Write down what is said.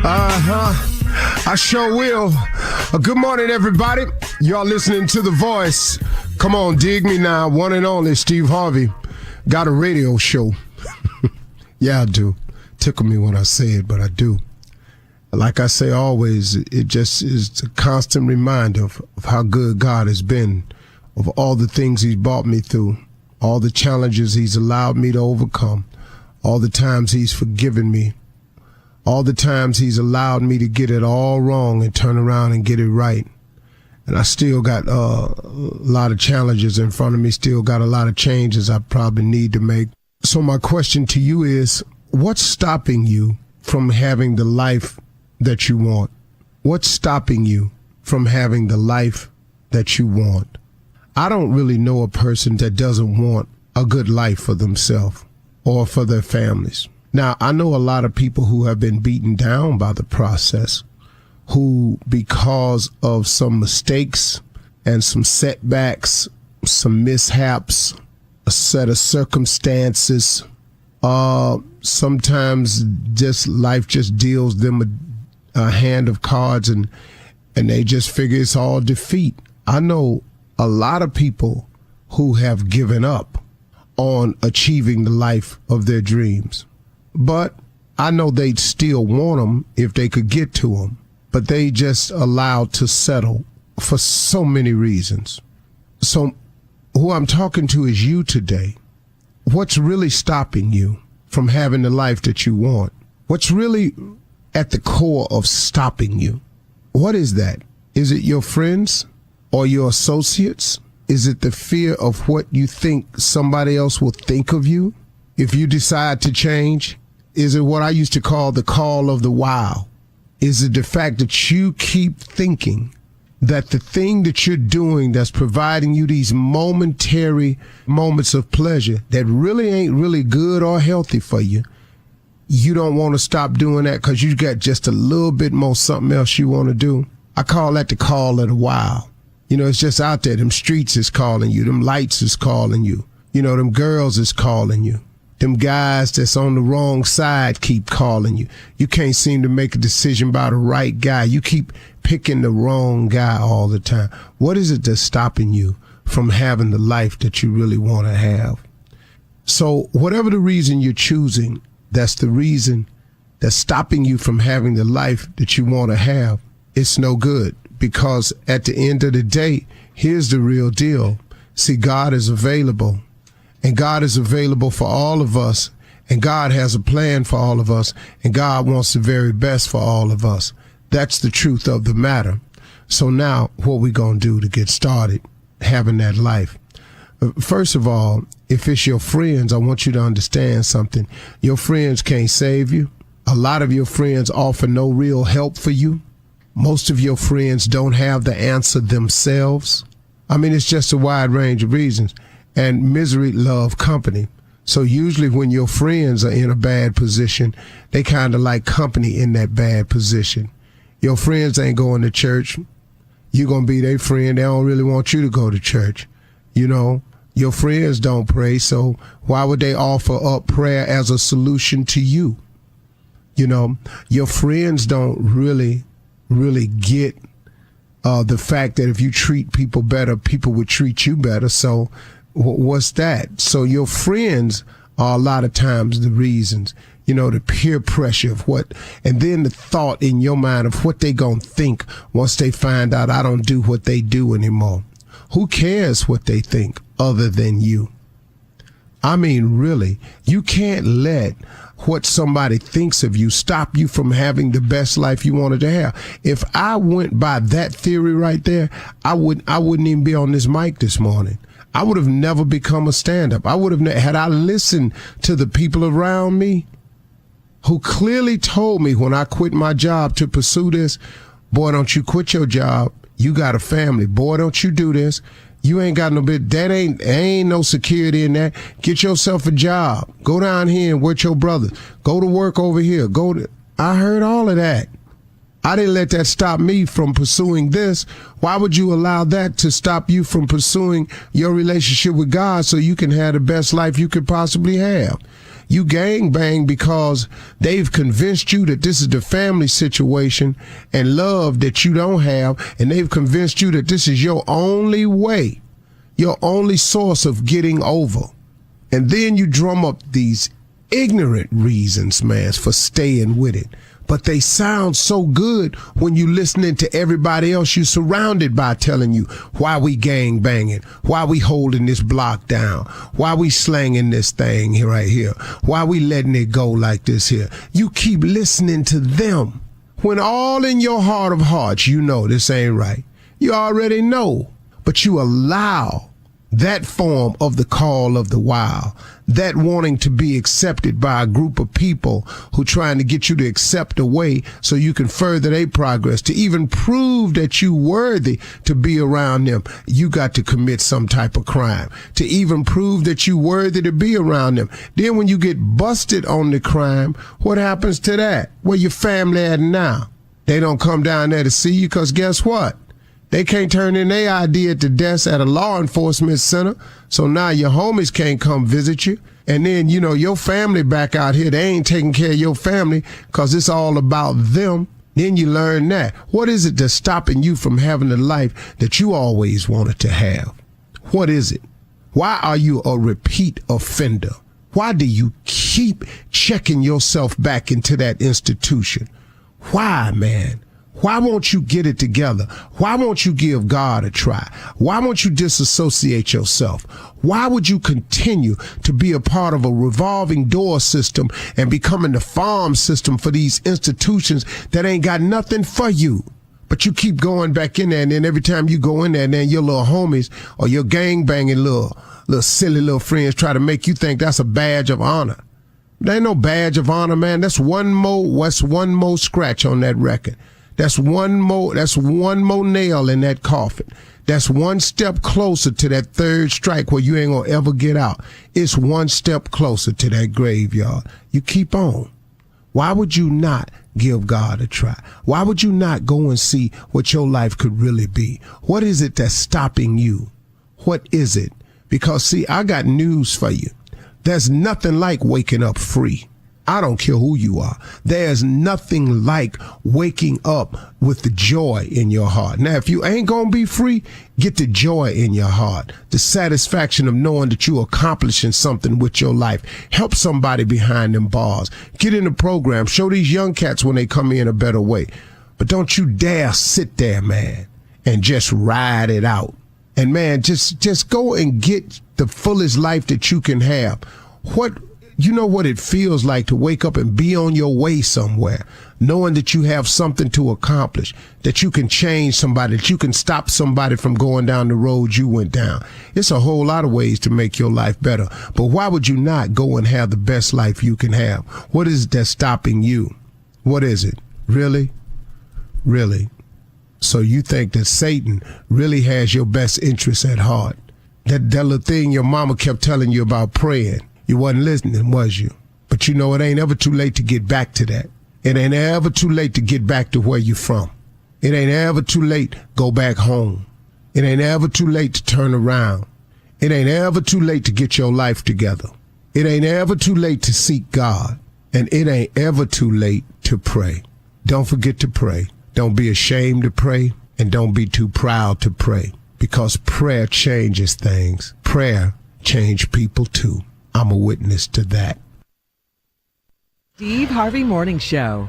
I sure will. Good morning, everybody. Y'all listening to The Voice. Come on, dig me now. One and only Steve Harvey. Got a radio show. Yeah, I do. Tickle me when I say it, but I do. Like I say always, it just is a constant reminder of how good God has been, of all the things he's brought me through, all the challenges he's allowed me to overcome, all the times he's forgiven me, all the times he's allowed me to get it all wrong and turn around and get it right. And I still got a lot of challenges in front of me, still got a lot of changes I probably need to make. So my question to you is, what's stopping you from having the life that you want? What's stopping you from having the life that you want? I don't really know a person that doesn't want a good life for themselves or for their families. Now, I know a lot of people who have been beaten down by the process, who, because of some mistakes and some setbacks, some mishaps, a set of circumstances, sometimes just life just deals them a hand of cards and they just figure it's all defeat. I know a lot of people who have given up on achieving the life of their dreams. But I know they'd still want them if they could get to them. But they just allowed to settle for so many reasons. So who I'm talking to is you today. What's really stopping you from having the life that you want? What's really at the core of stopping you? What is that? Is it your friends or your associates? Is it the fear of what you think somebody else will think of you if you decide to change? Is it what I used to call the call of the wow? Is it the fact that you keep thinking that the thing that you're doing that's providing you these momentary moments of pleasure that really ain't really good or healthy for you, you don't want to stop doing that because you got just a little bit more something else you want to do? I call that the call of the wow. You know, it's just out there. Them streets is calling you. Them lights is calling you. You know, them girls is calling you. Them guys that's on the wrong side keep calling you. You can't seem to make a decision about the right guy. You keep picking the wrong guy all the time. What is it that's stopping you from having the life that you really want to have? So whatever the reason you're choosing, that's the reason that's stopping you from having the life that you want to have. It's no good, because at the end of the day, here's the real deal. See, God is available. And God is available for all of us. And God has a plan for all of us. And God wants the very best for all of us. That's the truth of the matter. So now what we going to do to get started having that life? First of all, if it's your friends, I want you to understand something. Your friends can't save you. A lot of your friends offer no real help for you. Most of your friends don't have the answer themselves. I mean, it's just a wide range of reasons. And misery love company. So usually when your friends are in a bad position, they kind of like company in that bad position. Your friends ain't going to church. You're going to be their friend. They don't really want you to go to church. You know, your friends don't pray. So why would they offer up prayer as a solution to you? You know, your friends don't really get the fact that if you treat people better, people would treat you better. So what's that? So your friends are a lot of times the reasons, you know, the peer pressure of what, and then the thought in your mind of what they gonna think once they find out I don't do what they do anymore. Who cares what they think other than you? I mean, really, you can't let what somebody thinks of you stop you from having the best life you wanted to have. If I went by that theory right there, I wouldn't even be on this mic this morning. I would have never become a stand-up. I would have, had I listened to the people around me who clearly told me when I quit my job to pursue this, boy, don't you quit your job. You got a family. Boy, don't you do this. You ain't got no bit. That ain't no security in that. Get yourself a job. Go down here and work your brother. Go to work over here. I heard all of that. I didn't let that stop me from pursuing this. Why would you allow that to stop you from pursuing your relationship with God so you can have the best life you could possibly have? You gang bang because they've convinced you that this is the family situation and love that you don't have, and they've convinced you that this is your only way, your only source of getting over. And then you drum up these ignorant reasons, man, for staying with it. But they sound so good when you listening to everybody else you surrounded by telling you why we gang banging, why we holding this block down, why we slanging this thing here right here, why we letting it go like this here. You keep listening to them when all in your heart of hearts you know this ain't right. You already know, but you allow that form of the call of the wild, that wanting to be accepted by a group of people who trying to get you to accept a way so you can further their progress, to even prove that you worthy to be around them. You got to commit some type of crime to even prove that you worthy to be around them. Then when you get busted on the crime, what happens to that? Where your family at now? They don't come down there to see you because guess what? They can't turn in their ID at the desk at a law enforcement center, so now your homies can't come visit you. And then, you know, your family back out here, they ain't taking care of your family because it's all about them. Then you learn that. What is it that's stopping you from having the life that you always wanted to have? What is it? Why are you a repeat offender? Why do you keep checking yourself back into that institution? Why, man? Why won't you get it together? Why won't you give God a try? Why won't you disassociate yourself? Why would you continue to be a part of a revolving door system and becoming the farm system for these institutions that ain't got nothing for you? But you keep going back in there, and then every time you go in there, and then your little homies or your gang banging little silly little friends try to make you think that's a badge of honor. There ain't no badge of honor, man. That's one more scratch on that record. That's one more nail in that coffin. That's one step closer to that third strike where you ain't gonna ever get out. It's one step closer to that graveyard. You keep on. Why would you not give God a try? Why would you not go and see what your life could really be? What is it that's stopping you? What is it? Because see, I got news for you. There's nothing like waking up free. I don't care who you are. There's nothing like waking up with the joy in your heart. Now, if you ain't going to be free, get the joy in your heart, the satisfaction of knowing that you're accomplishing something with your life. Help somebody behind them bars. Get in the program. Show these young cats when they come in a better way. But don't you dare sit there, man, and just ride it out. And, man, just go and get the fullest life that you can have. You know what it feels like to wake up and be on your way somewhere, knowing that you have something to accomplish, that you can change somebody, that you can stop somebody from going down the road you went down. It's a whole lot of ways to make your life better. But why would you not go and have the best life you can have? What is it that's stopping you? What is it? Really? Really? So you think that Satan really has your best interests at heart? That little thing your mama kept telling you about praying. You wasn't listening, was you? But you know, it ain't ever too late to get back to that. It ain't ever too late to get back to where you from. It ain't ever too late to go back home. It ain't ever too late to turn around. It ain't ever too late to get your life together. It ain't ever too late to seek God. And it ain't ever too late to pray. Don't forget to pray. Don't be ashamed to pray, and don't be too proud to pray, because prayer changes things. Prayer changes people too. I'm a witness to that. Steve Harvey Morning Show.